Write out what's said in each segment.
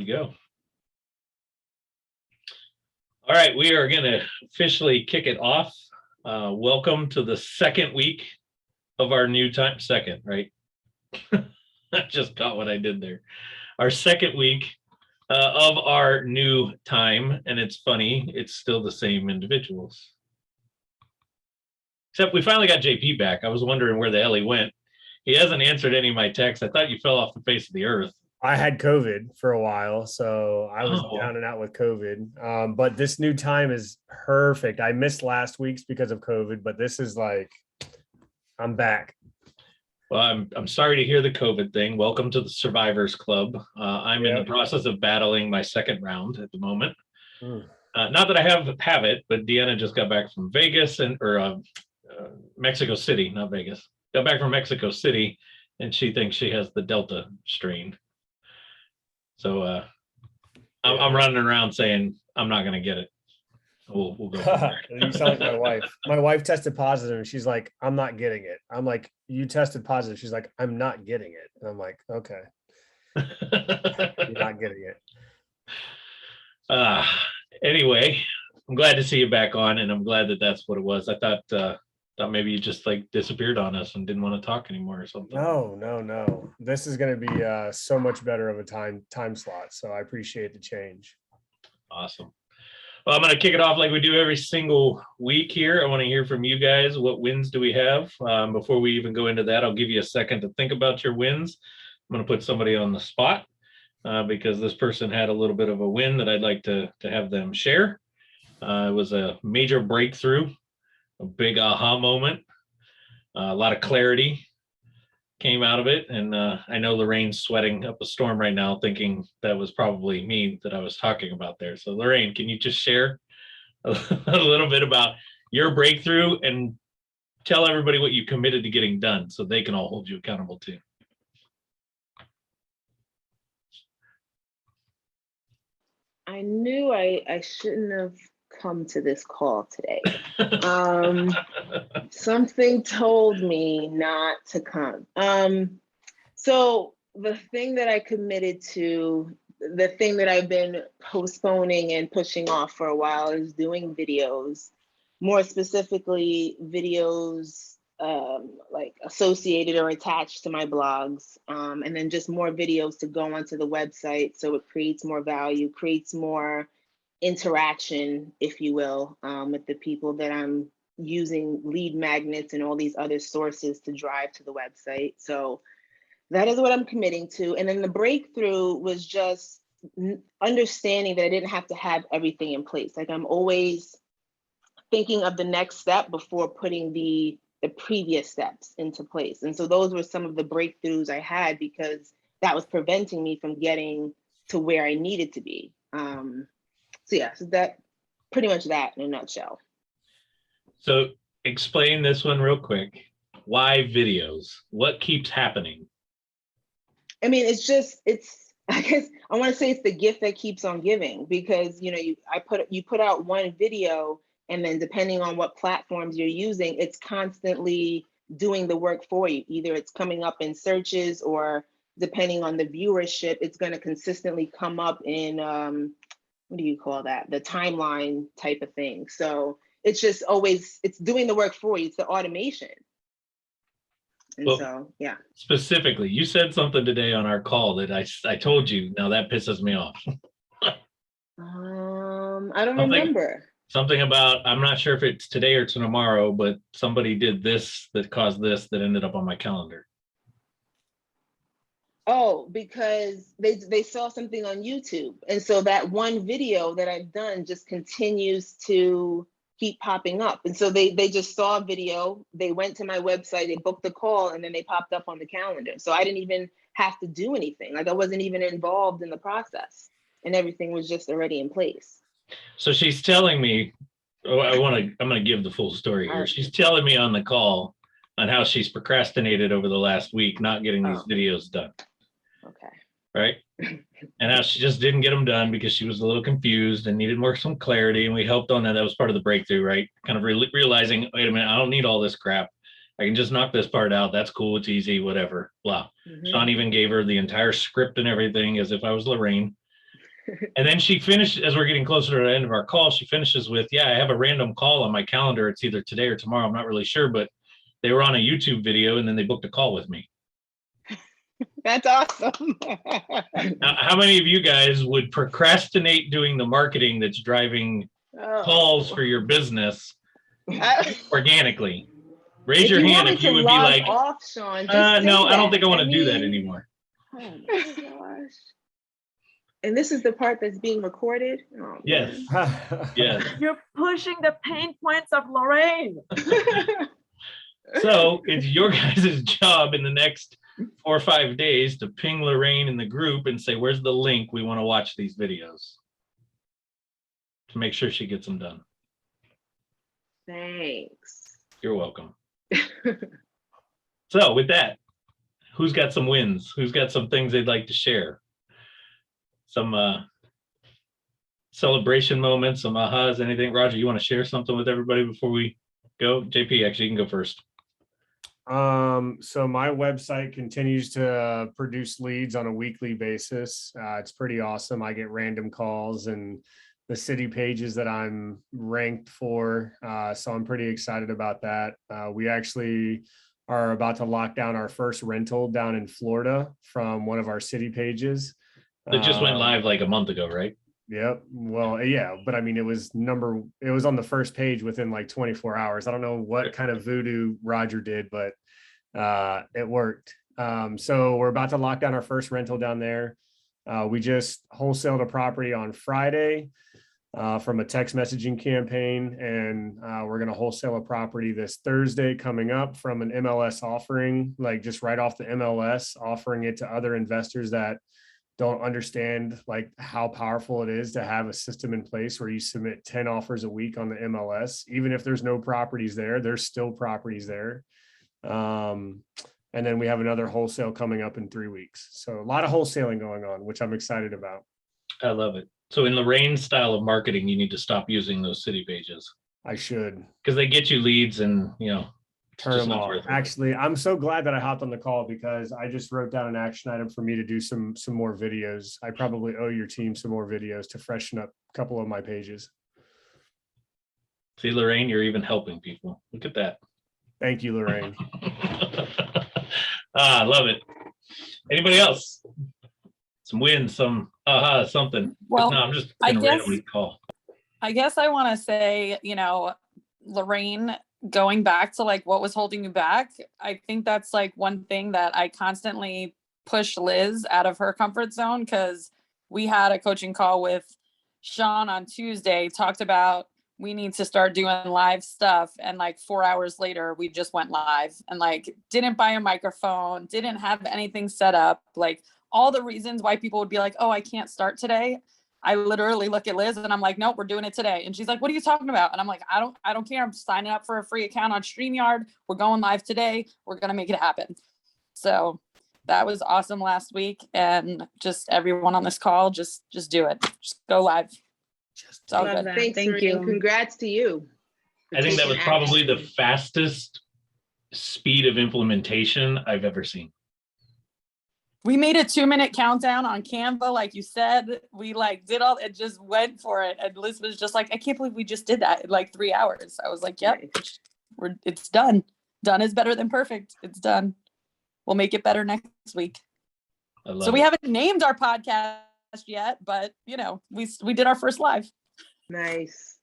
Go. All right, we are going to officially kick it off. Welcome to the second week of our new time. Second, right? I just got what I did there. Our second week of our new time, and it's funny, it's still the same individuals. Except we finally got JP back. I was wondering where the hell he went. He hasn't answered any of my texts. I thought you fell off the face of the earth. I had COVID for a while, so I was down and out with COVID. But this new time is perfect. I missed last week's because of COVID, but this is like, I'm back. Well, I'm sorry to hear the COVID thing. Welcome to the Survivors Club. I'm in the process of battling my second round at the moment. Not that I have it, but Deanna just got back from Vegas or Mexico City, not Vegas. Got back from Mexico City, and she thinks she has the Delta strain. So I'm running around saying I'm not going to get it. We'll go from there. You sound like my wife. My wife tested positive, and she's like, "I'm not getting it." I'm like, "You tested positive." She's like, "I'm not getting it." And I'm like, "Okay, you're not getting it." Anyway, I'm glad to see you back on, and I'm glad that that's what it was. I thought maybe you just like disappeared on us and didn't want to talk anymore or something. No. This is going to be so much better of a time slot. So I appreciate the change. Awesome. Well, I'm going to kick it off like we do every single week here. I want to hear from you guys. What wins do we have? Before we even go into that, I'll give you a second to think about your wins. I'm going to put somebody on the spot because this person had a little bit of a win that I'd like to have them share. It was a major breakthrough, a big aha moment, a lot of clarity came out of it. And I know Lorraine's sweating up a storm right now, thinking that was probably me that I was talking about there. So Lorraine, can you just share a little bit about your breakthrough and tell everybody what you committed to getting done so they can all hold you accountable too? I knew I shouldn't have come to this call today. Something told me not to come. So the thing that I committed to, the thing that I've been postponing and pushing off for a while is doing videos, more specifically videos like associated or attached to my blogs, and then just more videos to go onto the website so it creates more value, creates more interaction, if you will, with the people that I'm using lead magnets and all these other sources to drive to the website. So that is what I'm committing to. And then the breakthrough was just understanding that I didn't have to have everything in place. Like I'm always thinking of the next step before putting the previous steps into place. And so those were some of the breakthroughs I had because that was preventing me from getting to where I needed to be. So yeah, so that pretty much that in a nutshell. So explain this one real quick. Why videos? What keeps happening? I mean, I guess I want to say it's the gift that keeps on giving because, you know, you put out one video and then depending on what platforms you're using, it's constantly doing the work for you. Either it's coming up in searches or depending on the viewership, it's going to consistently come up in, what do you call that? The timeline type of thing. So it's just always, it's doing the work for you. It's the automation. And well, so, yeah. Specifically, you said something today on our call that I told you, now that pisses me off. I don't remember. Something about, I'm not sure if it's today or tomorrow, but somebody did this that caused this that ended up on my calendar. Oh, because they saw something on YouTube. And so that one video that I've done just continues to keep popping up. And so they just saw a video, they went to my website, they booked the call, and then they popped up on the calendar. So I didn't even have to do anything. Like I wasn't even involved in the process and everything was just already in place. So she's telling me, I'm going to give the full story here. She's telling me on the call on how she's procrastinated over the last week, not getting these videos done. Okay. Right. And how she just didn't get them done because she was a little confused and needed some clarity. And we helped on that. That was part of the breakthrough, right? Kind of realizing, wait a minute, I don't need all this crap. I can just knock this part out. That's cool. It's easy, whatever, blah. Shawn even gave her the entire script and everything as if I was Lorraine. And then she finished, as we're getting closer to the end of our call, she finishes with, yeah, I have a random call on my calendar. It's either today or tomorrow. I'm not really sure, but they were on a YouTube video and then they booked a call with me. That's awesome. Now, how many of you guys would procrastinate doing the marketing that's driving calls for your business organically? Raise your hand if you would be like, off, Shawn, no, I don't think I want to do that anymore. Oh my gosh. And this is the part that's being recorded? Oh, yes. Yes. You're pushing the pain points of Lorraine. So it's your guys' job in the next 4 or 5 days to ping Lorraine in the group and say, where's the link? We want to watch these videos to make sure she gets them done. Thanks. You're welcome. So with that, who's got some wins? Who's got some things they'd like to share? Some celebration moments, some ahas, anything? Roger, you want to share something with everybody before we go? JP, actually, you can go first. So my website continues to produce leads on a weekly basis. It's pretty awesome. I get random calls and the city pages that I'm ranked for. So I'm pretty excited about that. We actually are about to lock down our first rental down in Florida from one of our city pages. It just went live like a month ago, right? Yep. Well, yeah, but I mean, it was on the first page within like 24 hours. I don't know what kind of voodoo Roger did, but it worked. So we're about to lock down our first rental down there. We just wholesaled a property on Friday from a text messaging campaign, and we're going to wholesale a property this Thursday coming up from an MLS offering, like just right off the MLS, offering it to other investors that don't understand like how powerful it is to have a system in place where you submit 10 offers a week on the MLS. Even if there's no properties there, there's still properties there. And then we have another wholesale coming up in 3 weeks. So a lot of wholesaling going on, which I'm excited about. I love it. So in Lorraine's style of marketing, you need to stop using those city pages. I should. Because they get you leads and, you know, turn them off. Actually, I'm so glad that I hopped on the call because I just wrote down an action item for me to do some more videos. I probably owe your team some more videos to freshen up a couple of my pages. See, Lorraine, you're even helping people. Look at that. Thank you, Lorraine. I love it. Anybody else? Some wins, some aha, something. Well, no, I'm just gonna randomly call. I guess I want to say, you know, Lorraine, going back to like what was holding you back, I think that's like one thing that I constantly push Liz out of her comfort zone, because we had a coaching call with Shawn on Tuesday, talked about we need to start doing live stuff, and like 4 hours later we just went live and like didn't buy a microphone, didn't have anything set up, like all the reasons why people would be like, oh, I can't start today. I literally look at Liz and I'm like, nope, we're doing it today. And she's like, what are you talking about? And I'm like, I don't care. I'm signing up for a free account on StreamYard. We're going live today. We're going to make it happen. So that was awesome last week. And just everyone on this call, just do it. Just go live. It's all good. Thanks, Thank you. Congrats to you. I think that was probably the fastest speed of implementation I've ever seen. We made a 2-minute countdown on Canva, like you said. We like did all it, just went for it. And Liz was just like, I can't believe we just did that in like 3 hours. I was like, yep, it's done. Done is better than perfect. It's done. We'll make it better next week. So we haven't named our podcast yet, but you know, we did our first live. Nice.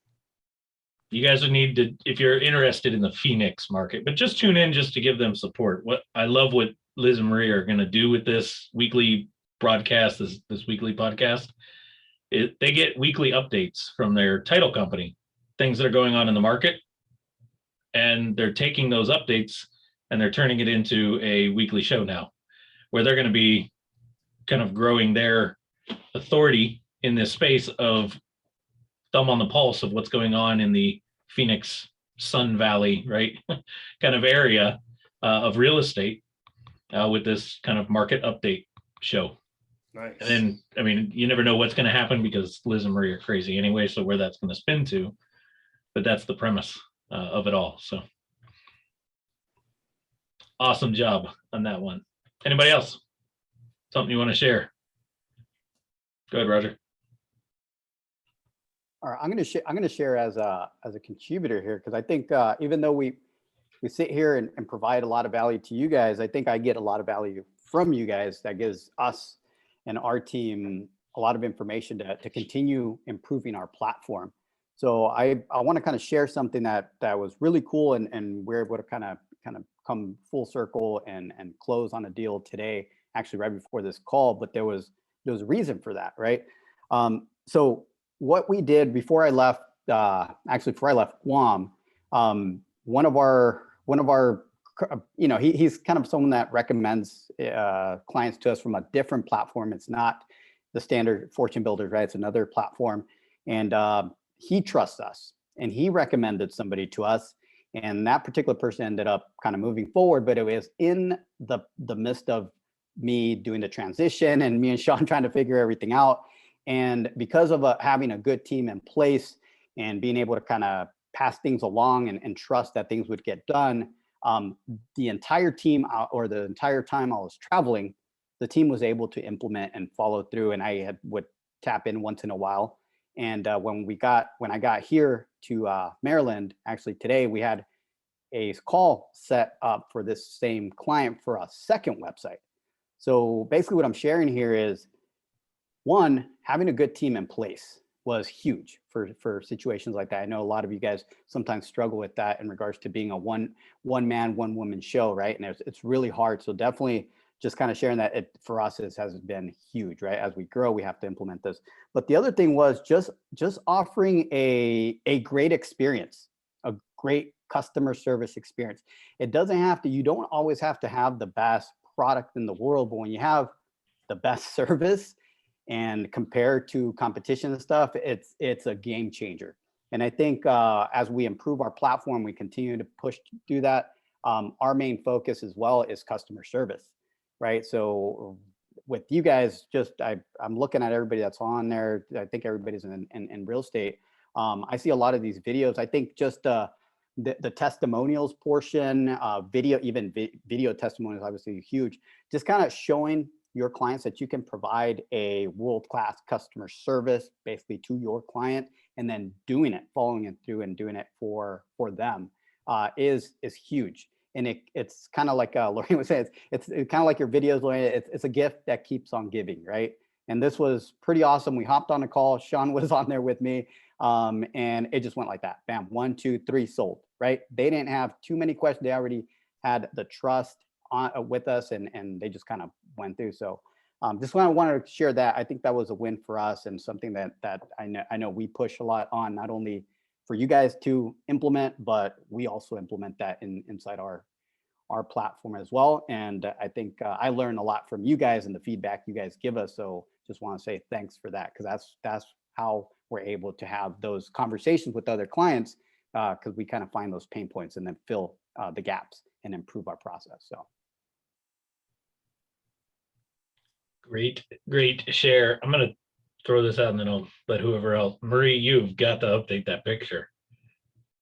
You guys would need to, if you're interested in the Phoenix market, but just tune in just to give them support. I love what Liz and Maria are going to do with this weekly broadcast, this weekly podcast. They get weekly updates from their title company, things that are going on in the market, and they're taking those updates and they're turning it into a weekly show now, where they're going to be kind of growing their authority in this space of thumb on the pulse of what's going on in the Phoenix Sun Valley, right, kind of area of real estate. With this kind of market update show. Nice. And then, I mean, you never know what's going to happen because Liz and Marie are crazy anyway, so where that's going to spin to, but that's the premise of it all. So awesome job on that one. Anybody else? Something you want to share? Go ahead, Roger. or I'm going to share as a contributor here, because I think even though we sit here and provide a lot of value to you guys, I think I get a lot of value from you guys that gives us and our team a lot of information to continue improving our platform. So I want to kind of share something that was really cool, and we're able to kind of come full circle and close on a deal today, actually right before this call. But there was a reason for that, right? So what we did before I left, actually before I left Guam, one of our, you know, he's kind of someone that recommends clients to us from a different platform. It's not the standard Fortune Builders, right? It's another platform. And he trusts us, and he recommended somebody to us. And that particular person ended up kind of moving forward, but it was in the midst of me doing the transition and me and Shawn trying to figure everything out. And because of having a good team in place and being able to kind of pass things along and trust that things would get done, the entire team, or the entire time I was traveling, the team was able to implement and follow through. And I would tap in once in a while. And when I got here to Maryland, actually today, we had a call set up for this same client for a second website. So basically what I'm sharing here is, one, having a good team in place was huge for situations like that. I know a lot of you guys sometimes struggle with that in regards to being a one man, one woman show, right? And it's really hard. So definitely just kind of sharing that it for us has been huge, right? As we grow, we have to implement this. But the other thing was just offering a great experience, a great customer service experience. It doesn't have to, you don't always have to have the best product in the world, but when you have the best service and compared to competition and stuff, it's a game changer. And I think as we improve our platform, we continue to push to do that. Our main focus as well is customer service, right? So with you guys, I'm looking at everybody that's on there. I think everybody's in real estate. I see a lot of these videos. I think just the testimonials portion, video testimonials, obviously huge. Just kind of showing your clients that you can provide a world-class customer service basically to your client, and then following it through and doing it for them is huge. And it's kind of like Lorraine was saying, it's kind of like your videos, Lorraine, it's a gift that keeps on giving, right? And this was pretty awesome. We hopped on a call. Shawn was on there with me. And it just went like that. Bam, 1, 2, 3 sold, right? They didn't have too many questions. They already had the trust with us, and they just kind of went through. So just wanted to share that. I think that was a win for us, and something that I know we push a lot on, not only for you guys to implement, but we also implement that inside our platform as well. And I think I learned a lot from you guys and the feedback you guys give us. So just want to say thanks for that, because that's how we're able to have those conversations with other clients, because we kind of find those pain points and then fill the gaps and improve our process. So great share. I'm gonna throw this out and then I'll let whoever else. Marie, you've got to update that picture.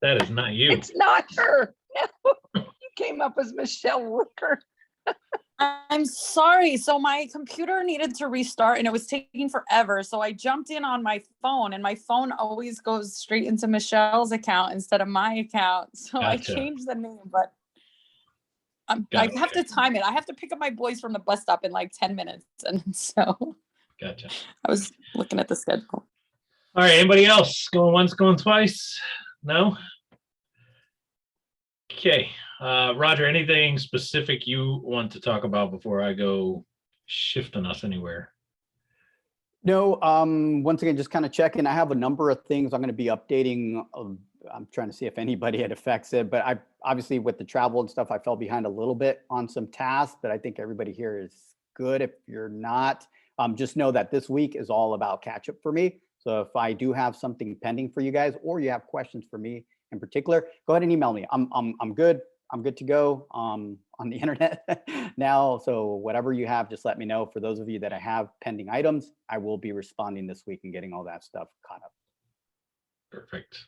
That is not you. It's not her. No, you came up as Michelle Rooker. I'm sorry. So my computer needed to restart and it was taking forever. So I jumped in on my phone, and my phone always goes straight into Michelle's account instead of my account. So Gotcha. I changed the name, but I have to time it. I have to pick up my boys from the bus stop in like 10 minutes. And so Gotcha. I was looking at the schedule. All right. Anybody else going once, going twice? No? Okay. Roger, anything specific you want to talk about before I go shifting us anywhere? no, once again, just kind of checking. I have a number of things I'm going to be updating. I'm trying to see if anybody it affects it, but I obviously with the travel and stuff, I fell behind a little bit on some tasks, but I think everybody here is good. If you're not, just know that this week is all about catch up for me. So if I do have something pending for you guys, or you have questions for me in particular, go ahead and email me. I'm good. I'm good to go on the internet now. So whatever you have, just let me know. For those of you that I have pending items, I will be responding this week and getting all that stuff caught up. Perfect.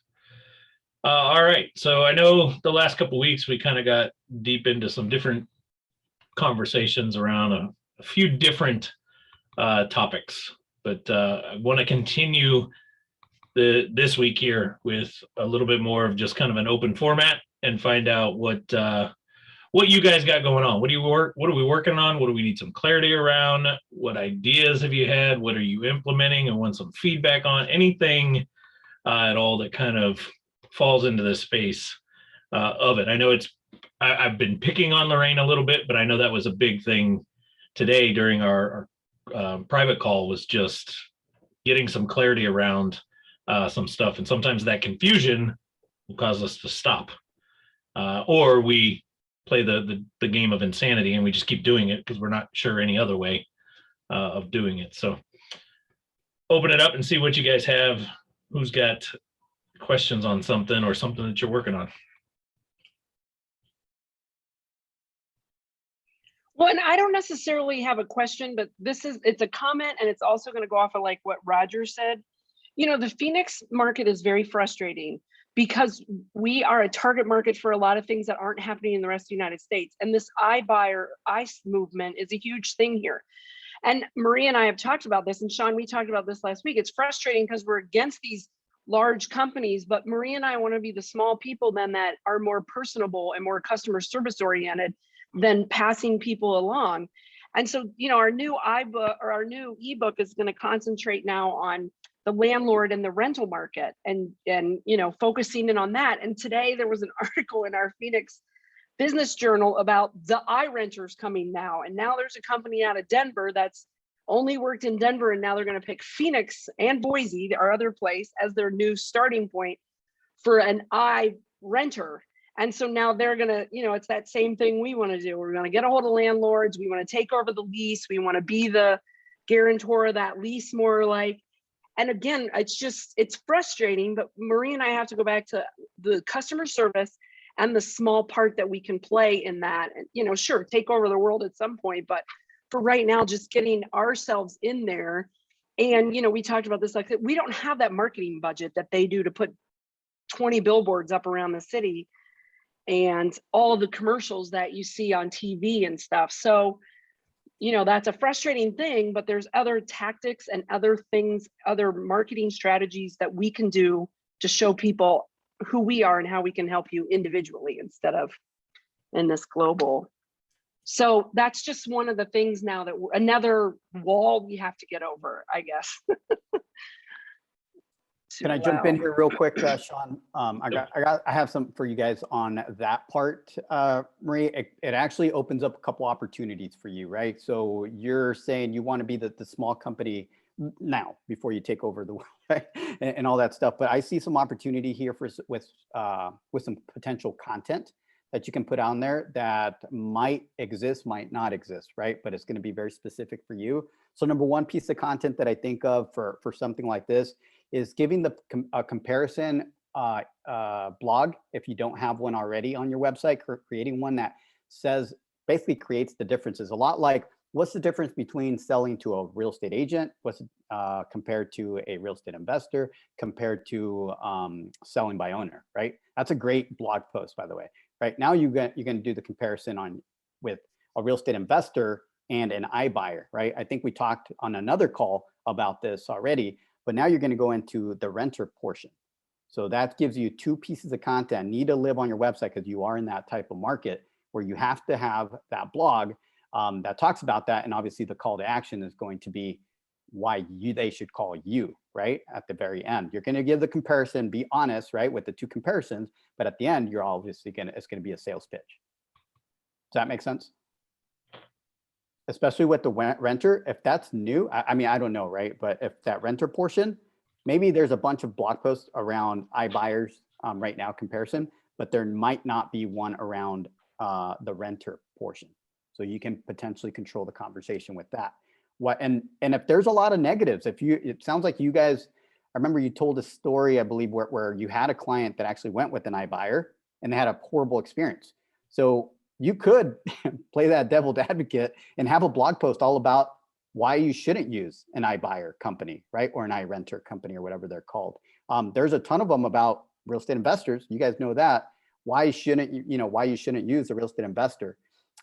All right. So I know the last couple of weeks we kind of got deep into some different conversations around a few different topics, but I want to continue this week here with a little bit more of just kind of an open format and find out what you guys got going on. What are we working on? What do we need some clarity around? What ideas have you had? What are you implementing and want some feedback on? Anything at all that kind of falls into the space of it. I know I've been picking on Lorraine a little bit, but I know that was a big thing today during our private call, was just getting some clarity around some stuff. And sometimes that confusion will cause us to stop. Or we play the game of insanity and we just keep doing it because we're not sure any other way of doing it. So open it up and see what you guys have. Who's got questions on something or something that you're working on? Well, and I don't necessarily have a question, but it's a comment, and it's also going to go off of like what Roger said. You know, the Phoenix market is very frustrating because we are a target market for a lot of things that aren't happening in the rest of the United States. And this iBuyer ICE movement is a huge thing here. And Maria and I have talked about this, and Shawn, we talked about this last week. It's frustrating because we're against these large companies, but Maria and I want to be the small people then that are more personable and more customer service oriented than passing people along. And so, you know, our new ebook is going to concentrate now on the landlord and the rental market and you know, focusing in on that. And today there was an article in our Phoenix Business Journal about the iRenters coming now. And now there's a company out of Denver that's only worked in Denver, and now they're going to pick Phoenix and Boise, our other place, as their new starting point for an iRenter. And so now they're going to, you know, it's that same thing we want to do. We're going to get a hold of landlords. We want to take over the lease. We want to be the guarantor of that lease, more like. And again, it's frustrating, but Marie and I have to go back to the customer service and the small part that we can play in that. And, you know, sure, take over the world at some point, but for right now, just getting ourselves in there. And, you know, we talked about this, like, we don't have that marketing budget that they do to put 20 billboards up around the city and all the commercials that you see on TV and stuff. So, you know, that's a frustrating thing, but there's other tactics and other things, other marketing strategies that we can do to show people who we are and how we can help you individually instead of in this global. So that's just one of the things now that another wall we have to get over, I guess. Can I jump in here real quick, Shawn? I have some for you guys on that part, Marie. It actually opens up a couple opportunities for you, right? So you're saying you want to be the small company now before you take over the world, right? and all that stuff. But I see some opportunity here with some potential content that you can put on there that might exist, might not exist, right? But it's going to be very specific for you. So number one piece of content that I think of for something like this is giving a comparison blog, if you don't have one already on your website, creating one that basically creates the differences. A lot like, what's the difference between selling to a real estate agent, what's compared to a real estate investor, compared to selling by owner, right? That's a great blog post, by the way. Right now, you're going to do the comparison with a real estate investor and an iBuyer, right? I think we talked on another call about this already, but now you're going to go into the renter portion. So that gives you two pieces of content need to live on your website because you are in that type of market where you have to have that blog that talks about that. And obviously the call to action is going to be why they should call you, right? At the very end, you're going to give the comparison, be honest, right? With the two comparisons, but at the end, you're obviously it's going to be a sales pitch. Does that make sense? Especially with the renter, if that's new, I mean, I don't know, right? But if that renter portion, maybe there's a bunch of blog posts around iBuyers right now comparison, but there might not be one around the renter portion. So you can potentially control the conversation with that. And if there's a lot of negatives, it sounds like you guys, I remember you told a story, I believe, where you had a client that actually went with an iBuyer and they had a horrible experience. So you could play that devil's advocate and have a blog post all about why you shouldn't use an iBuyer company, right? Or an iRenter company or whatever they're called. There's a ton of them about real estate investors. You guys know that. Why shouldn't you use a real estate investor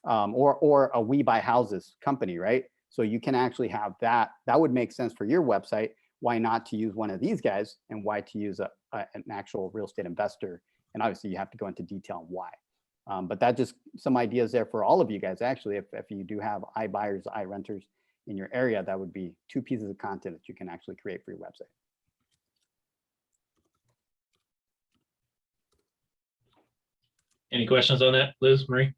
or a We Buy Houses company, right? So you can actually have that. That would make sense for your website why not to use one of these guys and why to use an actual real estate investor. And obviously you have to go into detail on why. But that just some ideas there for all of you guys. Actually, if you do have iBuyers, iRenters in your area, that would be 2 pieces of content that you can actually create for your website. Any questions on that, Liz, Marie?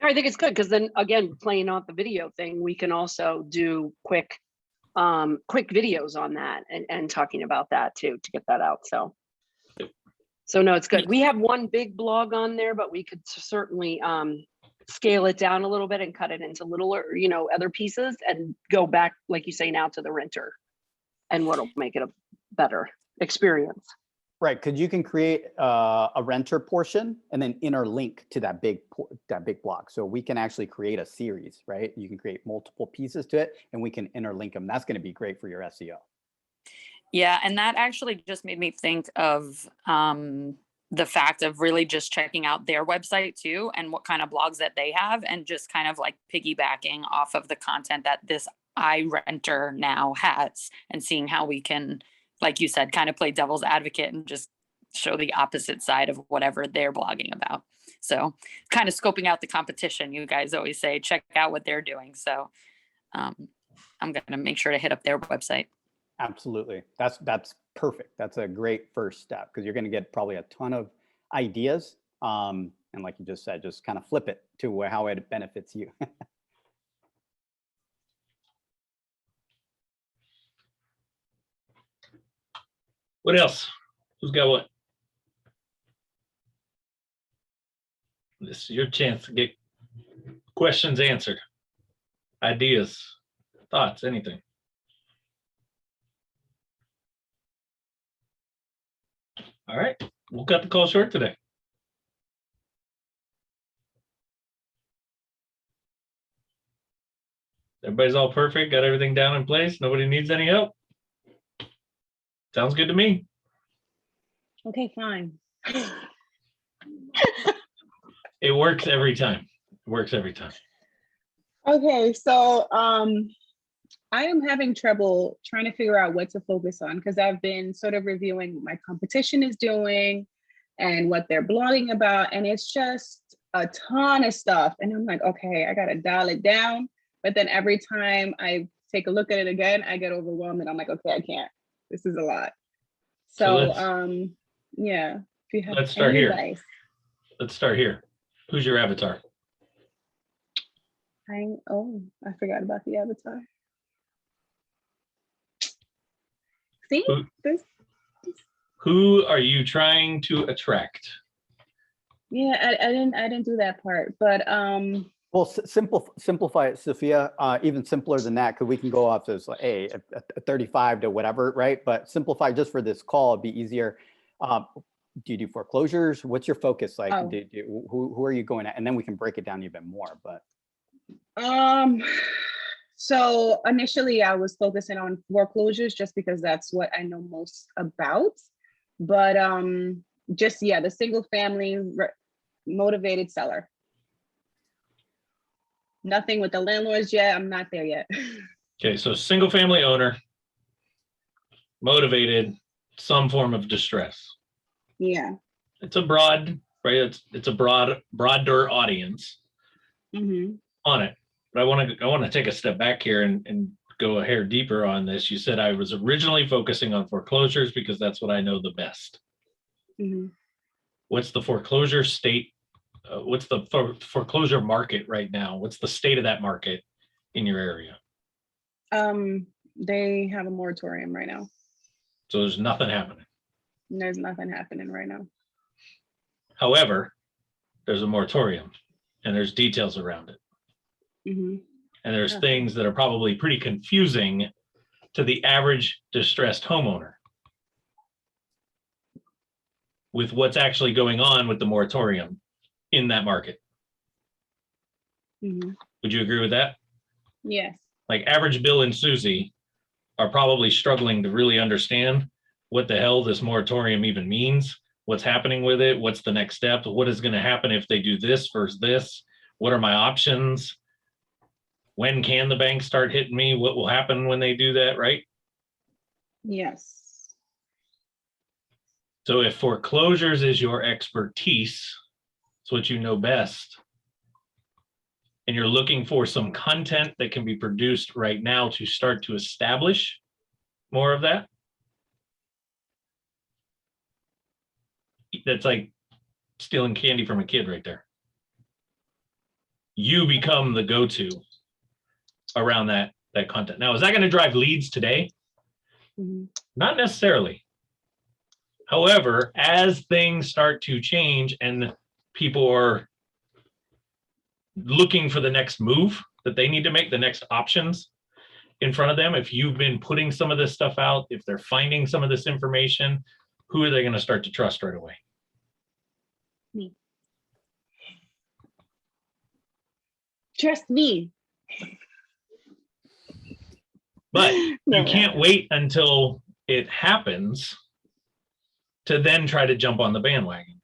I think it's good because then again, playing out the video thing, we can also do quick videos on that and talking about that too, to get that out. So no, it's good. We have one big blog on there, but we could certainly scale it down a little bit and cut it into littler, other pieces and go back, like you say now, to the renter and what'll make it a better experience. Right, because you can create a renter portion and then interlink to that big block. So we can actually create a series, right? You can create multiple pieces to it and we can interlink them. That's going to be great for your SEO. Yeah, and that actually just made me think of the fact of really just checking out their website too and what kind of blogs that they have and just kind of like piggybacking off of the content that this iRenter now has and seeing how we can, like you said, kind of play devil's advocate and just show the opposite side of whatever they're blogging about. So kind of scoping out the competition. You guys always say, check out what they're doing. So I'm going to make sure to hit up their website. Absolutely. That's perfect. That's a great first step because you're going to get probably a ton of ideas. And like you just said, just kind of flip it to how it benefits you. What else? Who's got what? This is your chance to get questions answered. Ideas, thoughts, anything. All right, we'll cut the call short today. Everybody's all perfect, got everything down in place. Nobody needs any help. Sounds good to me. Okay, fine. It works every time. It works every time. Okay, so I am having trouble trying to figure out what to focus on because I've been sort of reviewing what my competition is doing and what they're blogging about, and it's just a ton of stuff. And I'm like, okay, I gotta dial it down. But then every time I take a look at it again, I get overwhelmed and I'm like, okay, I can't. This is a lot. So yeah. If you have Let's start here. advice. Let's start here. Who's your avatar? I forgot about the avatar. See, Who are you trying to attract? Yeah, I didn't do that part, but Well, simplify it, Sophia. Even simpler than that, because we can go off as like, a 35 to whatever, right? But simplify just for this call, it'd be easier. Do you do foreclosures? What's your focus like? Oh. Who are you going at? And then we can break it down even more. But so initially I was focusing on foreclosures just because that's what I know most about. But just the single family motivated seller. Nothing with the landlords yet. I'm not there yet. Okay, so single family owner, motivated, some form of distress. Yeah. It's a broad, right? It's a broader audience on it. But I want to take a step back here and go a hair deeper on this. You said I was originally focusing on foreclosures because that's what I know the best. What's the foreclosure state? What's the foreclosure market right now? What's the state of that market in your area? They have a moratorium right now. So there's nothing happening. There's nothing happening right now. However, there's a moratorium and there's details around it. And there's things that are probably pretty confusing to the average distressed homeowner with what's actually going on with the moratorium in that market. Would you agree with that? Yes. Like average Bill and Susie are probably struggling to really understand what the hell this moratorium even means, what's happening with it, what's the next step, what is going to happen if they do this versus this, what are my options, when can the bank start hitting me, what will happen when they do that, right? Yes. So if foreclosures is your expertise, it's what you know best, and you're looking for some content that can be produced right now to start to establish more of that, that's like stealing candy from a kid right there. You become the go-to around that content. Now, is that going to drive leads today? Mhm. Not necessarily. However, as things start to change and people are looking for the next move that they need to make, the next options in front of them, if you've been putting some of this stuff out, if they're finding some of this information, who are they going to start to trust right away? Me. Trust me. But No. you can't wait until it happens to then try to jump on the bandwagon.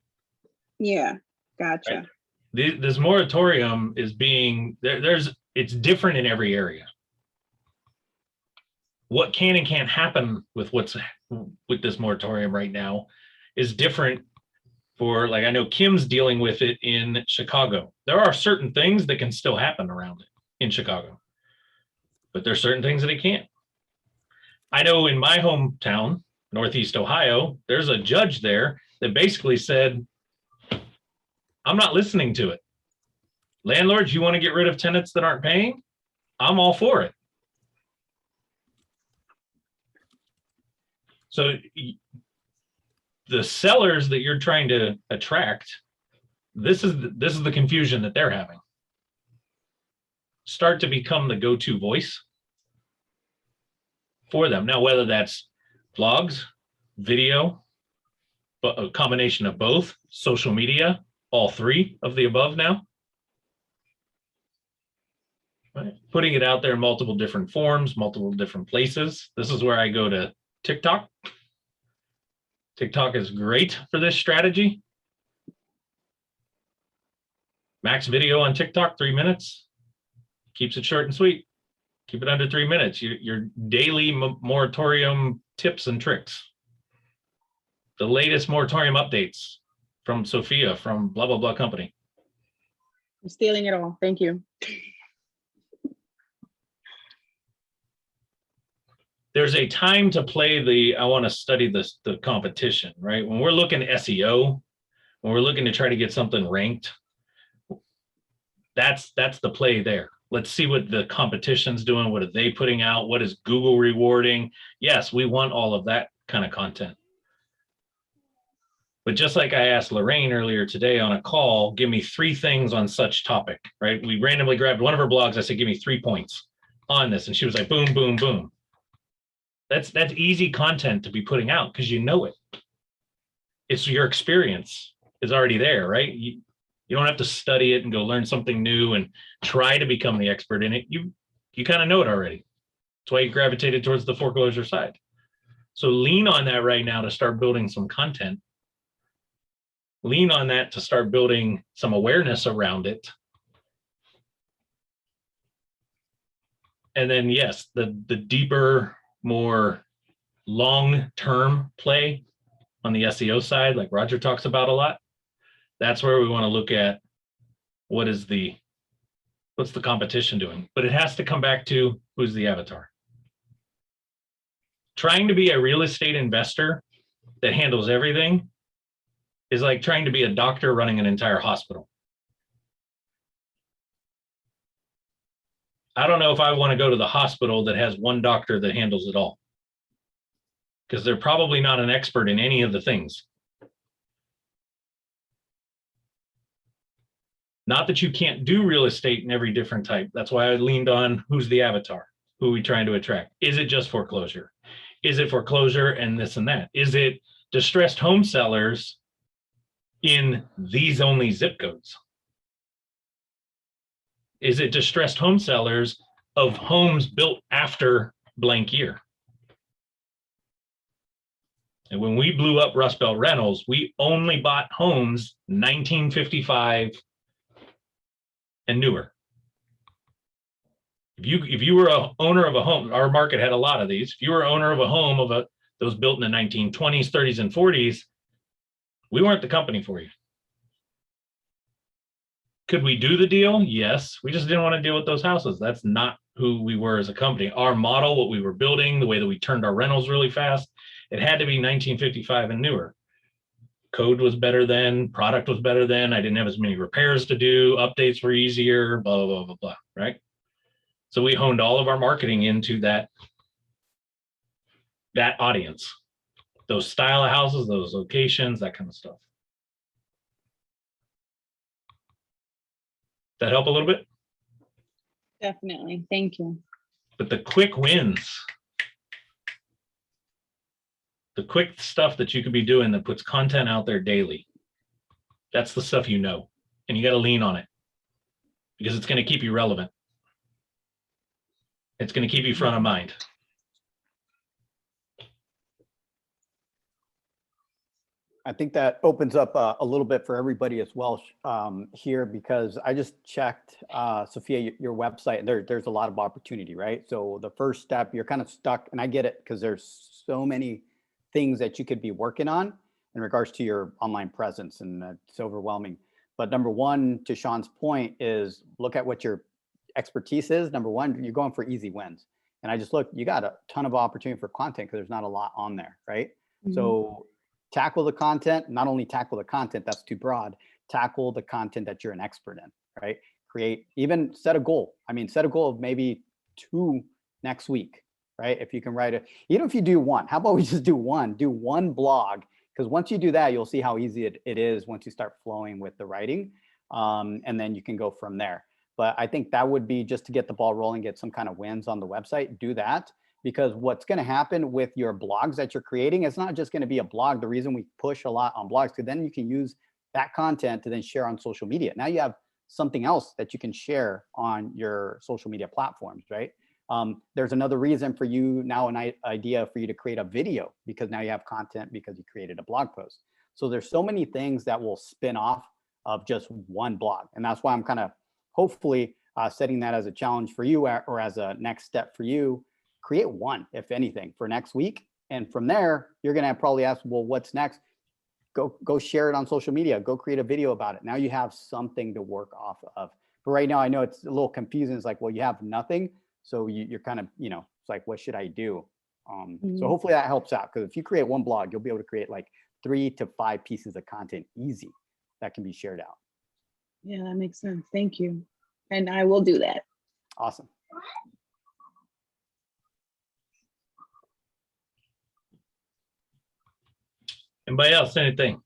Yeah, gotcha. Right? This moratorium is being it's different in every area. What can and can't happen with this moratorium right now is different for, like, I know Kim's dealing with it in Chicago. There are certain things that can still happen around it in Chicago, but there's certain things that it can't. I know in my hometown, Northeast Ohio, there's a judge there that basically said, I'm not listening to it. Landlords, you want to get rid of tenants that aren't paying? I'm all for it. So the sellers that you're trying to attract, this is the confusion that they're having. Start to become the go-to voice for them. Now, whether that's blogs, video, but a combination of both, social media, all three of the above now. Right. Putting it out there in multiple different forms, multiple different places. This is where I go to TikTok. TikTok is great for this strategy. Max video on TikTok, 3 minutes. Keeps it short and sweet. Keep it under 3 minutes. Your daily moratorium tips and tricks. The latest moratorium updates from Sophia from blah, blah, blah company. I'm stealing it all. Thank you. There's a time to play I want to study the competition, right? When we're looking at SEO, when we're looking to try to get something ranked, that's the play there. Let's see what the competition's doing. What are they putting out? What is Google rewarding? Yes, we want all of that kind of content. But just like I asked Lorraine earlier today on a call, give me 3 things on such topic, right? We randomly grabbed one of her blogs. I said, give me 3 points on this. And she was like, boom, boom, boom. That's easy content to be putting out because you know it. It's your experience is already there, right? You don't have to study it and go learn something new and try to become the expert in it. You kind of know it already. That's why you gravitated towards the foreclosure side. So lean on that right now to start building some content. Lean on that to start building some awareness around it. And then, yes, the deeper, more long-term play on the SEO side, like Roger talks about a lot, that's where we want to look at what's the competition doing. But it has to come back to who's the avatar. Trying to be a real estate investor that handles everything is like trying to be a doctor running an entire hospital. I don't know if I want to go to the hospital that has one doctor that handles it all, because they're probably not an expert in any of the things. Not that you can't do real estate in every different type. That's why I leaned on who's the avatar, who are we trying to attract? Is it just foreclosure? Is it foreclosure and this and that? Is it distressed home sellers in these only zip codes? Is it distressed home sellers of homes built after blank year? And when we blew up Rust Belt Rentals, we only bought homes 1955 and newer. If you were a owner of a home, our market had a lot of these. If you were owner of a home that was built in the 1920s, 30s, and 40s, we weren't the company for you. Could we do the deal? Yes. We just didn't want to deal with those houses. That's not who we were as a company. Our model, what we were building, the way that we turned our rentals really fast, it had to be 1955 and newer. Code was better then, product was better then. I didn't have as many repairs to do, updates were easier, blah, blah, blah, blah, blah, right? So we honed all of our marketing into that audience, those style of houses, those locations, that kind of stuff. That help a little bit? Definitely. Thank you. But the quick wins, the quick stuff that you could be doing that puts content out there daily, that's the stuff you know, and you got to lean on it because it's going to keep you relevant. It's going to keep you front of mind. I think that opens up a little bit for everybody as well here, because I just checked, Sophia, your website, and there's a lot of opportunity, right? So the first step, you're kind of stuck, and I get it because there's so many things that you could be working on in regards to your online presence, and it's overwhelming. But number one, to Shawn's point, is look at what your expertise is. Number one, you're going for easy wins. And I just look, you got a ton of opportunity for content because there's not a lot on there, right? Mm-hmm. So tackle the content, not only tackle the content, that's too broad, tackle the content that you're an expert in, right? Create, even set a goal. I mean, set a goal of maybe 2 next week, right? If you can write it, even if you do 1, how about we just do 1 blog? Because once you do that, you'll see how easy it is once you start flowing with the writing. And then you can go from there. But I think that would be just to get the ball rolling, get some kind of wins on the website, do that. Because what's going to happen with your blogs that you're creating, it's not just going to be a blog. The reason we push a lot on blogs, because then you can use that content to then share on social media. Now you have something else that you can share on your social media platforms, right? There's another reason for you now, an idea for you to create a video, because now you have content because you created a blog post. So there's so many things that will spin off of just one blog. And that's why I'm kind of hopefully setting that as a challenge for you, or as a next step for you. Create 1, if anything, for next week. And from there, you're going to probably ask, well, what's next? Go share it on social media. Go create a video about it. Now you have something to work off of. But right now, I know it's a little confusing. It's like, well, you have nothing. So you're kind of, it's like, what should I do? So hopefully that helps out. Because if you create 1 blog, you'll be able to create like 3 to 5 pieces of content easy that can be shared out. Yeah, that makes sense. Thank you. And I will do that. Awesome. Anybody else, anything?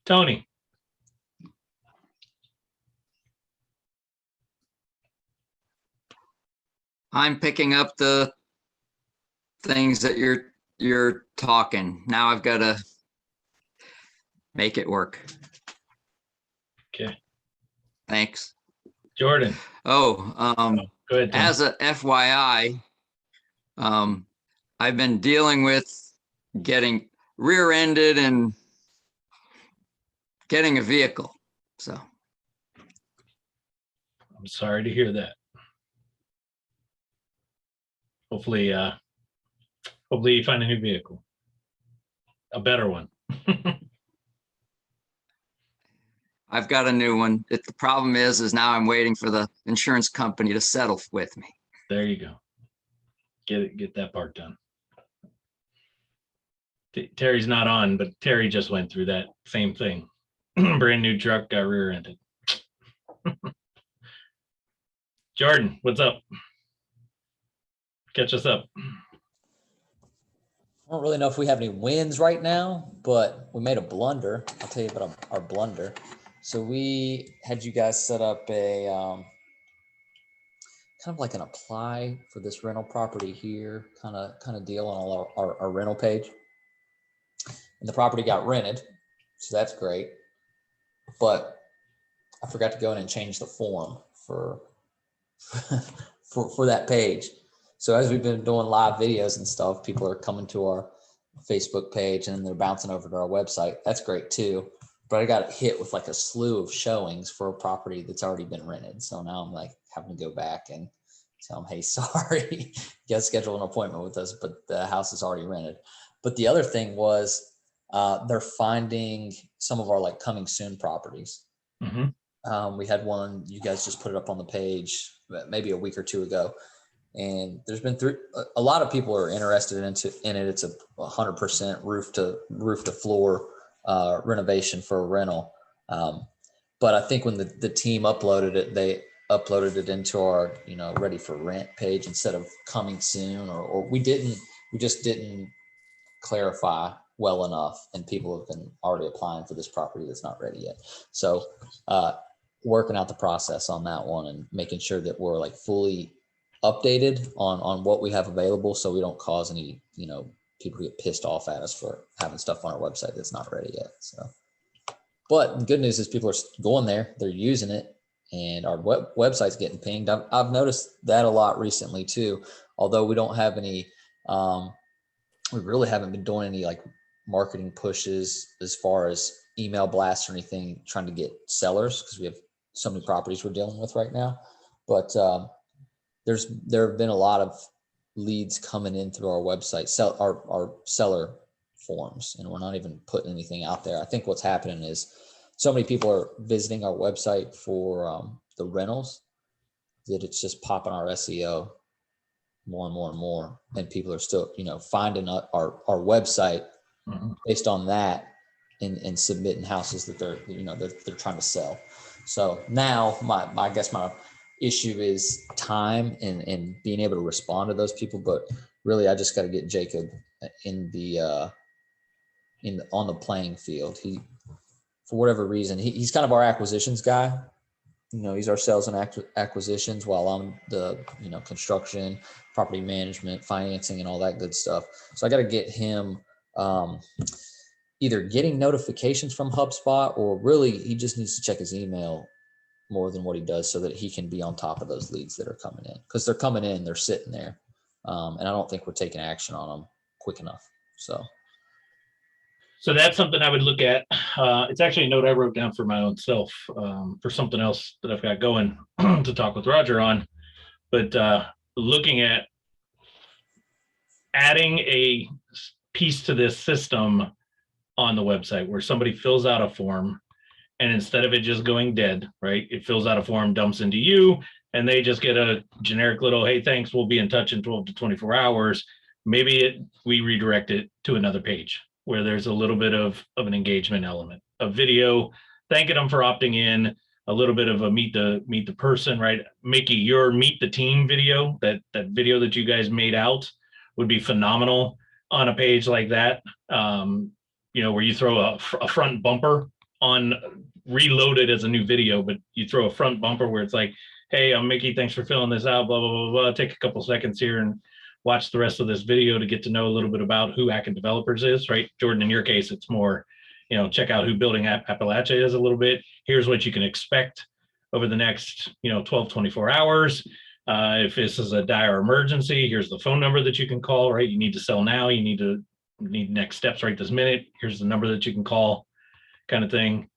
Tony. I'm picking up the things that you're talking. Now I've got to make it work. Okay. Thanks. Jordan. Go ahead, Tim. As a FYI, I've been dealing with getting rear-ended and getting a vehicle. So I'm sorry to hear that. Hopefully you find a new vehicle, a better one. I've got a new one. The problem is now I'm waiting for the insurance company to settle with me. There you go. Get that part done. Terry's not on, but Terry just went through that same thing. Brand new truck got rear-ended. Jordan, what's up? Catch us up. I don't really know if we have any wins right now, but we made a blunder. I'll tell you about our blunder. So we had you guys set up a kind of like an apply for this rental property here kind of deal on all our rental page. And the property got rented, so that's great. But I forgot to go in and change the form for that page. So as we've been doing live videos and stuff, people are coming to our Facebook page and they're bouncing over to our website. That's great too. but I got hit with like a slew of showings for a property that's already been rented. So now I'm like having to go back and tell them, hey, sorry, you got to schedule an appointment with us, but the house is already rented. But the other thing was they're finding some of our like coming soon properties. Mm-hmm. We had one, you guys just put it up on the page maybe a week or two ago. And there's been a lot of people are interested in it. It's a 100% roof to floor renovation for a rental. But I think when the team uploaded it, they uploaded it into our, ready for rent page instead of coming soon, or we just didn't clarify well enough, and people have been already applying for this property that's not ready yet. So working out the process on that one and making sure that we're like fully updated on what we have available, so we don't cause any, people get pissed off at us for having stuff on our website that's not ready yet. So, but the good news is people are going there, they're using it, and our website's getting pinged. I've noticed that a lot recently too, although we don't have any, we really haven't been doing any like marketing pushes as far as email blasts or anything, trying to get sellers, because we have so many properties we're dealing with right now. But there have been a lot of leads coming in through our website, our seller forms, and we're not even putting anything out there. I think what's happening is so many people are visiting our website for the rentals that it's just popping our SEO more and more and more, and people are still, finding our website based on that and submitting houses that they're trying to sell. So now I guess my issue is time and being able to respond to those people. But really, I just got to get Jacob on the playing field. He, for whatever reason, he's kind of our acquisitions guy. He's our sales and acquisitions, while I'm the, construction, property management, financing, and all that good stuff. So I got to get him either getting notifications from HubSpot, or really he just needs to check his email more than what he does, so that he can be on top of those leads that are coming in, because they're coming in, they're sitting there. And I don't think we're taking action on them quick enough. So that's something I would look at. It's actually a note I wrote down for my own self, for something else that I've got going to talk with Roger on. But looking at adding a piece to this system on the website where somebody fills out a form, and instead of it just going dead, right, it fills out a form, dumps into you, and they just get a generic little, hey, thanks, we'll be in touch in 12 to 24 hours. Maybe we redirect it to another page where there's a little bit of an engagement element, a video thanking them for opting in, a little bit of a meet the person, right? Mickey, your meet the team video, that video that you guys made out would be phenomenal on a page like that. Where you throw a front bumper on, reloaded as a new video, but you throw a front bumper where it's like, hey, I'm Mickey, thanks for filling this out, blah, blah, blah, blah. Take a couple seconds here and watch the rest of this video to get to know a little bit about who Akin Developers is, right? Jordan, in your case, it's more, check out who Building Appalachia is a little bit. Here's what you can expect over the next, 12, 24 hours. If this is a dire emergency, here's the phone number that you can call, right? You need to sell now. You need next steps right this minute. Here's the number that you can call, kind of thing.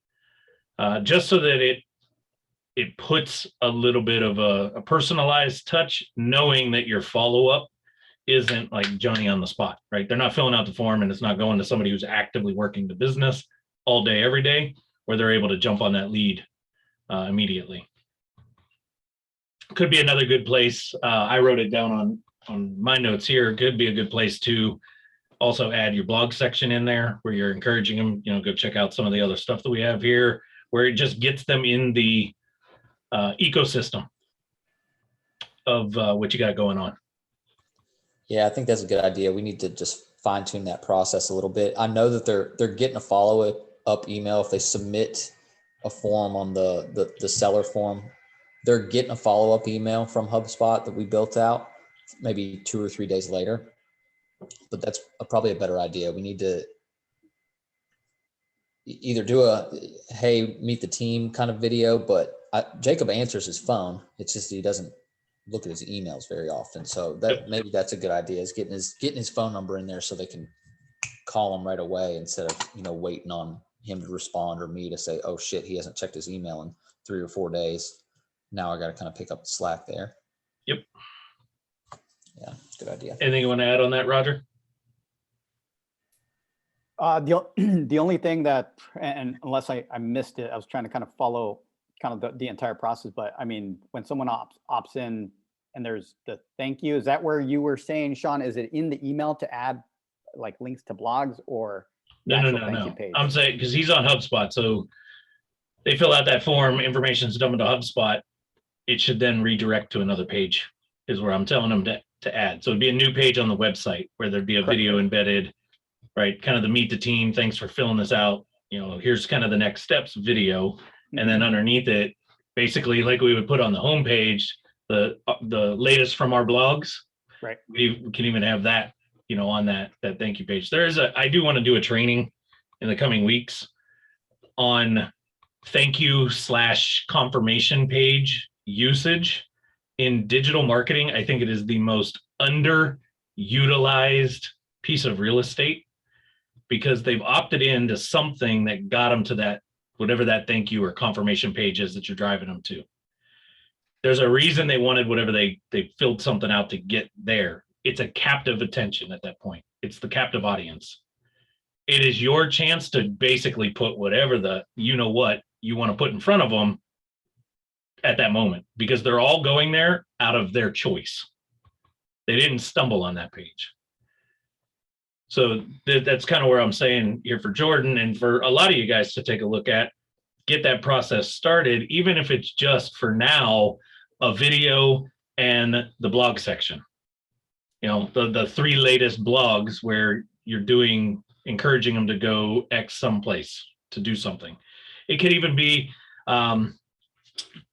Just so that it puts a little bit of a personalized touch, knowing that your follow-up isn't like Johnny on the spot, right? They're not filling out the form and it's not going to somebody who's actively working the business all day, every day, where they're able to jump on that lead immediately. Could be another good place. I wrote it down on my notes here. Could be a good place to also add your blog section in there, where you're encouraging them, go check out some of the other stuff that we have here, where it just gets them in the ecosystem of what you got going on. Yeah, I think that's a good idea. We need to just fine tune that process a little bit. I know that they're getting a follow up email if they submit a form on the seller form. They're getting a follow up email from HubSpot that we built out maybe 2 or 3 days later. But that's probably a better idea. We need to either do a, hey, meet the team kind of video, but Jacob answers his phone. It's just he doesn't look at his emails very often. So maybe that's a good idea, is getting his phone number in there so they can call him right away instead of, waiting on him to respond or me to say, oh shit, he hasn't checked his email in 3 or 4 days. Now I got to kind of pick up the slack there. Yep. Yeah, good idea. Anything you want to add on that, Roger? The only thing that, and unless I missed it, I was trying to kind of follow kind of the entire process, but I mean, when someone opts in and there's the thank you, is that where you were saying, Shawn, is it in the email to add like links to blogs or the No. thank you page? I'm saying, because he's on HubSpot, so they fill out that form, information's dumped into HubSpot. It should then redirect to another page, is where I'm telling them to add. So it'd be a new page on the website where there'd be a video embedded, right? Kind of the meet the team. Thanks for filling this out. You know, here's kind of the next steps video. And then underneath it, basically like we would put on the homepage, the latest from our blogs. Right. We can even have that, you know, on that thank you page. I do want to do a training in the coming weeks on thank you / confirmation page usage in digital marketing. I think it is the most underutilized piece of real estate, because they've opted into something that got them to that, whatever that thank you or confirmation page is that you're driving them to. There's a reason they wanted whatever they filled something out to get there. It's a captive attention at that point. It's the captive audience. It is your chance to basically put whatever the, you know what, you want to put in front of them at that moment, because they're all going there out of their choice. They didn't stumble on that page. So that's kind of where I'm saying here for Jordan and for a lot of you guys to take a look at, get that process started, even if it's just for now, a video and the blog section. You know, the 3 latest blogs where you're encouraging them to go X someplace to do something. It could even be, let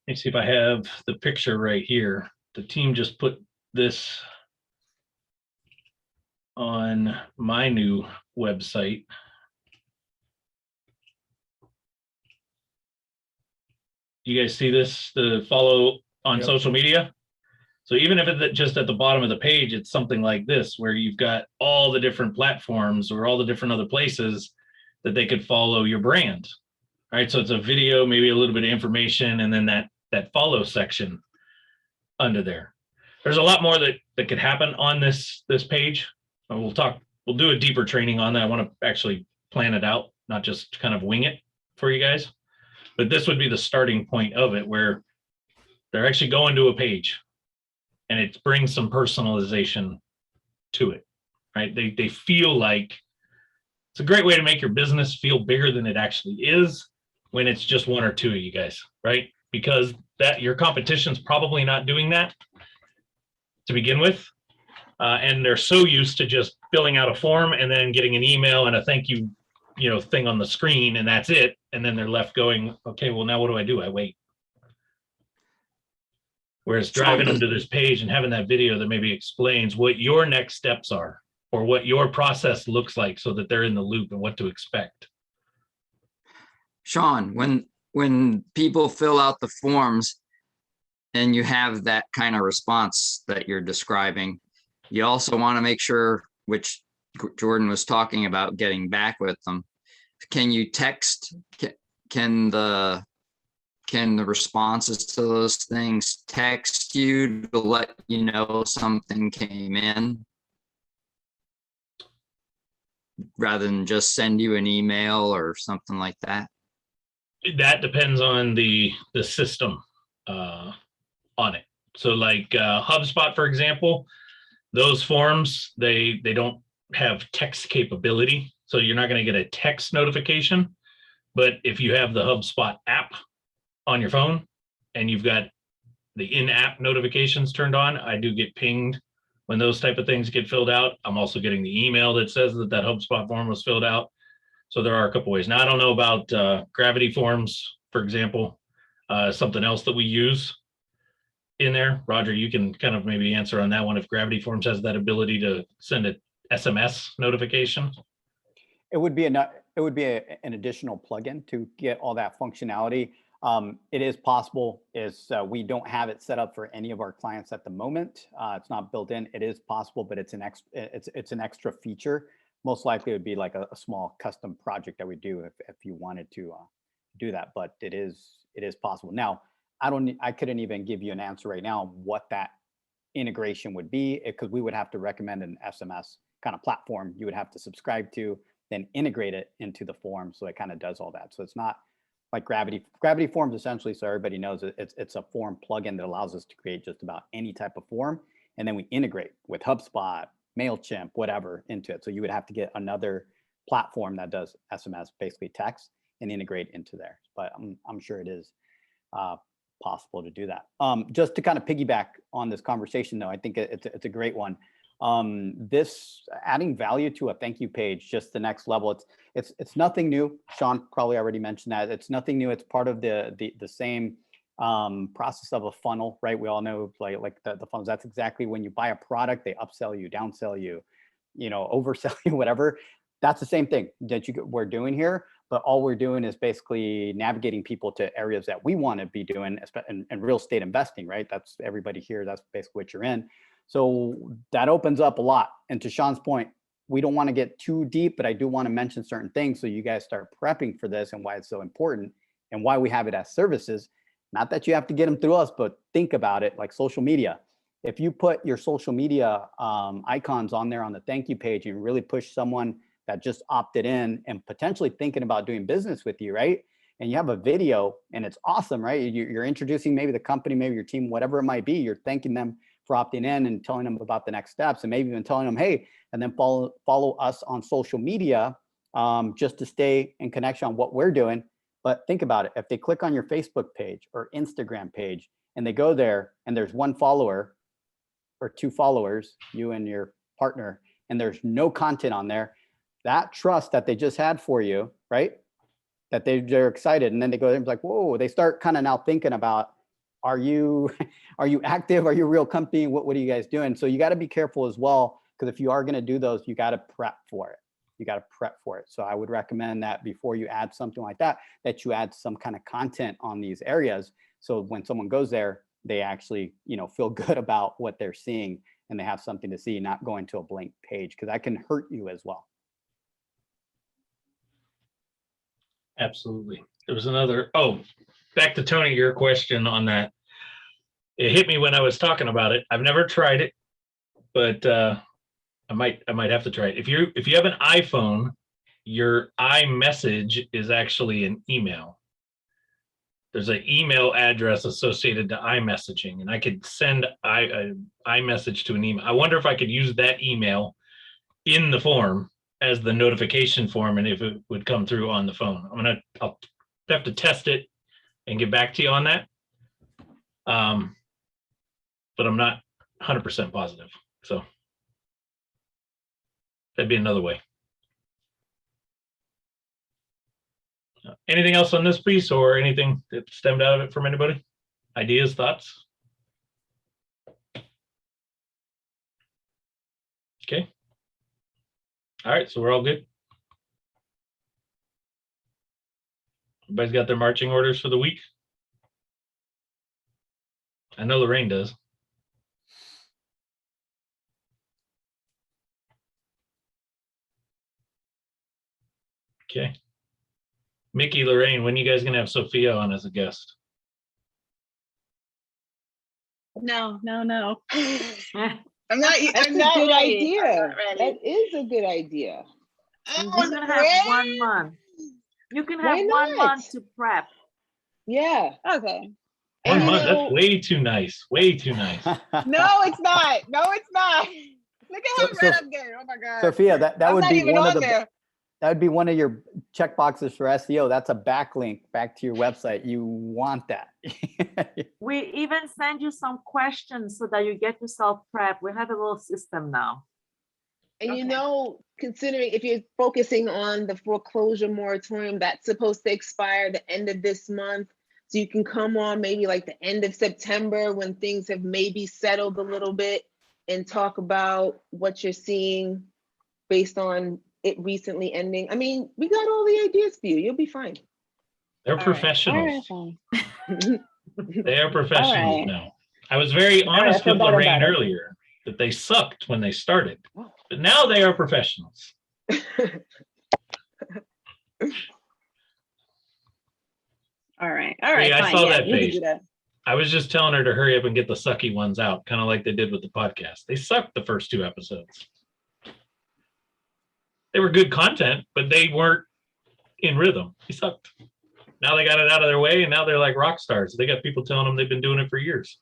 me see if I have the picture right here. The team just put this on my new website. You guys see this, the follow on social media? So even if it's just at the bottom of the page, it's something like this, where you've got all the different platforms or all the different other places that they could follow your brand. All right, so it's a video, maybe a little bit of information, and then that follow section under there. There's a lot more that could happen on this page. We'll do a deeper training on that. I want to actually plan it out, not just kind of wing it for you guys. But this would be the starting point of it, where they're actually going to a page and it brings some personalization to it, right? They feel like it's a great way to make your business feel bigger than it actually is when it's just 1 or 2 of you guys, right? Because that your competition's probably not doing that to begin with. And they're so used to just filling out a form and then getting an email and a thank you, thing on the screen, and that's it. And then they're left going, okay, well, now what do? I wait. Whereas driving them to this page and having that video that maybe explains what your next steps are or what your process looks like, so that they're in the loop and what to expect. Shawn, when people fill out the forms and you have that kind of response that you're describing, you also want to make sure, which Jordan was talking about, getting back with them. Can you text? Can the responses to those things text you to let you know something came in, rather than just send you an email or something like that? That depends on the system on it. So like HubSpot, for example, those forms, they don't have text capability. So you're not going to get a text notification. But if you have the HubSpot app on your phone and you've got the in-app notifications turned on, I do get pinged when those type of things get filled out. I'm also getting the email that says that HubSpot form was filled out. So there are a couple ways. Now, I don't know about Gravity forms, for example, something else that we use in there. Roger, you can kind of maybe answer on that one, if Gravity forms has that ability to send a SMS notification. It would be an additional plugin to get all that functionality. It is possible. We don't have it set up for any of our clients at the moment. It's not built in. It is possible, but it's an extra feature most likely it would be like a small custom project that we do if you wanted to do that, but it is possible. Now, I couldn't even give you an answer right now what that integration would be, because we would have to recommend an SMS kind of platform you would have to subscribe to, then integrate it into the form. So it kind of does all that. So it's not like Gravity Forms essentially, so everybody knows it's a form plugin that allows us to create just about any type of form. And then we integrate with HubSpot, MailChimp, whatever into it. So you would have to get another platform that does SMS, basically text, and integrate into there. But I'm sure it is possible to do that. Just to kind of piggyback on this conversation though, I think it's a great one. This adding value to a thank you page, just the next level. It's nothing new. Shawn probably already mentioned that. It's nothing new. It's part of the same process of a funnel, right? We all know like the funnels. That's exactly when you buy a product, they upsell you, downsell you, oversell you, whatever. That's the same thing that we're doing here. But all we're doing is basically navigating people to areas that we want to be doing in real estate investing, right? That's everybody here. That's basically what you're in. So that opens up a lot. And to Shawn's point, we don't want to get too deep, but I do want to mention certain things so you guys start prepping for this and why it's so important and why we have it as services. Not that you have to get them through us, but think about it like social media. If you put your social media icons on there on the thank you page and really push someone that just opted in and potentially thinking about doing business with you, right? And you have a video and it's awesome, right? You're introducing maybe the company, maybe your team, whatever it might be. You're thanking them for opting in and telling them about the next steps, and maybe even telling them, hey, and then follow us on social media just to stay in connection on what we're doing. But think about it. If they click on your Facebook page or Instagram page and they go there and there's one follower or two followers, you and your partner, and there's no content on there, that trust that they just had for you, right? That they're excited. And then they go there and be like, whoa, they start kind of now thinking about, are you active? Are you a real company? What are you guys doing? So you got to be careful as well, because if you are going to do those, you got to prep for it. You got to prep for it. So I would recommend that before you add something like that, that you add some kind of content on these areas. So when someone goes there, they actually, feel good about what they're seeing and they have something to see, not going to a blank page, because that can hurt you as well. Absolutely. There was another, back to Tony, your question on that. It hit me when I was talking about it. I've never tried it, but I might have to try it. If you have an iPhone, your iMessage is actually an email. There's an email address associated to iMessaging, and I could send iMessage to an email. I wonder if I could use that email in the form as the notification form, and if it would come through on the phone. I'll have to test it and get back to you on that. But I'm not 100% positive. So that'd be another way. Anything else on this piece, or anything that stemmed out of it from anybody? Ideas, thoughts? Okay. All right, so we're all good. Everybody's got their marching orders for the week. I know Lorraine does. Okay. Mickey, Lorraine, when are you guys gonna have Sophia on as a guest? No. I'm not That's a that good idea. idea. That is a good idea. And we're gonna have 1 month. You can have Why 1 month not? to prep. Yeah. Okay. And 1 month, that's way too nice. Way too nice. No, it's not. No, it's not. Look at how red I'm getting. Oh my God. Sophia, that I'm would not be even one on of the there. that would be one of your check boxes for SEO. That's a backlink back to your website. You want that. We even send you some questions so that you get yourself prepped. We have a little system now. And Okay. considering if you're focusing on the foreclosure moratorium, that's supposed to expire the end of this month. So you can come on maybe like the end of September when things have maybe settled a little bit and talk about what you're seeing based on it recently ending. I mean, we got all the ideas for you. You'll be fine. They're All right. professionals. All right. They are professionals All right. now. I was very right, I honest feel with better Lorraine about it. earlier that they sucked when they started, but now they are professionals. All right. All right. Yeah, I Fine. saw Yeah, that we can page. do that. I was just telling her to hurry up and get the sucky ones out, kind of like they did with the podcast. They sucked the first 2 episodes. They were good content, but they weren't in rhythm. They sucked. Now they got it out of their way, and now they're like rock stars. They got people telling them they've been doing it for years.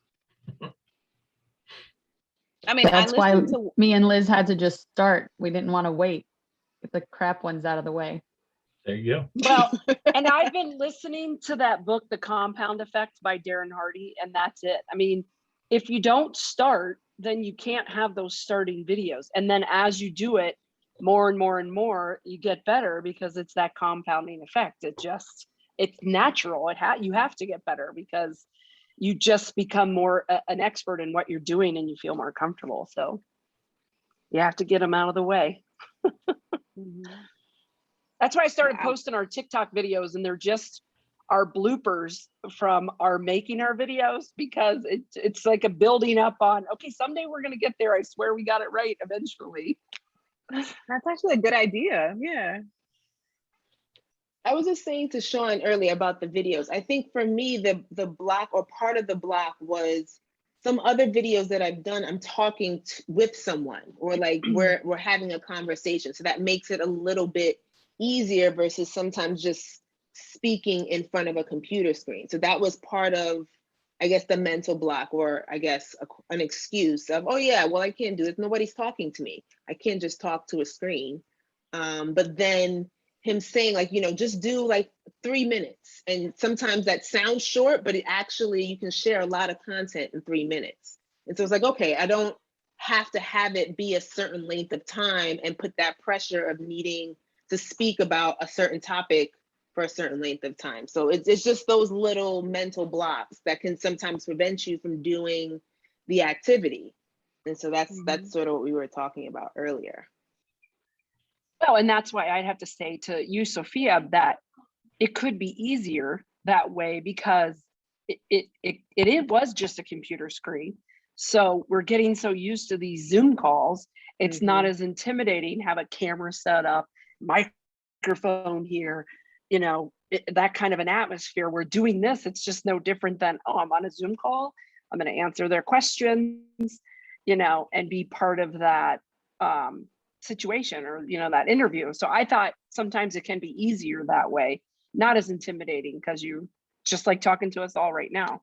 I mean, That's I why listened to. me and Liz had to just start. We didn't want to wait. Get the crap ones out of the way. There you go. Well, and I've been listening to that book, The Compound Effect by Darren Hardy, and that's it. I mean, if you don't start, then you can't have those starting videos. And then as you do it more and more and more, you get better because it's that compounding effect. It's natural. You have to get better because you just become more an expert in what you're doing and you feel more comfortable. So you have to get them out of the way. That's why I started posting our TikTok videos, and they're just our bloopers from our making our videos, because it's like a building up on, okay, someday we're going to get there. I swear we got it right eventually. That's actually a good idea. Yeah. I was just saying to Shawn earlier about the videos. I think for me, the block, or part of the block, was some other videos that I've done. I'm talking with someone, or like we're having a conversation. So that makes it a little bit easier versus sometimes just speaking in front of a computer screen. So that was part of, I guess, the mental block, or I guess an excuse of, oh yeah, well, I can't do it. Nobody's talking to me. I can't just talk to a screen. But then him saying, like, just do like 3 minutes. And sometimes that sounds short, but it actually, you can share a lot of content in 3 minutes. And so it's like, okay, I don't have to have it be a certain length of time and put that pressure of needing to speak about a certain topic for a certain length of time. So it's just those little mental blocks that can sometimes prevent you from doing the activity. And so that's sort of what we were talking about earlier. Well, and that's why I'd have to say to you, Sophia, that it could be easier that way, because it was just a computer screen. So we're getting so used to these Zoom calls. It's not as intimidating. Have a camera set up, microphone here, that kind of an atmosphere. We're doing this. It's just no different than, oh, I'm on a Zoom call. I'm going to answer their questions, and be part of that situation, or, that interview. So I thought sometimes it can be easier that way, not as intimidating, because you just like talking to us all right now.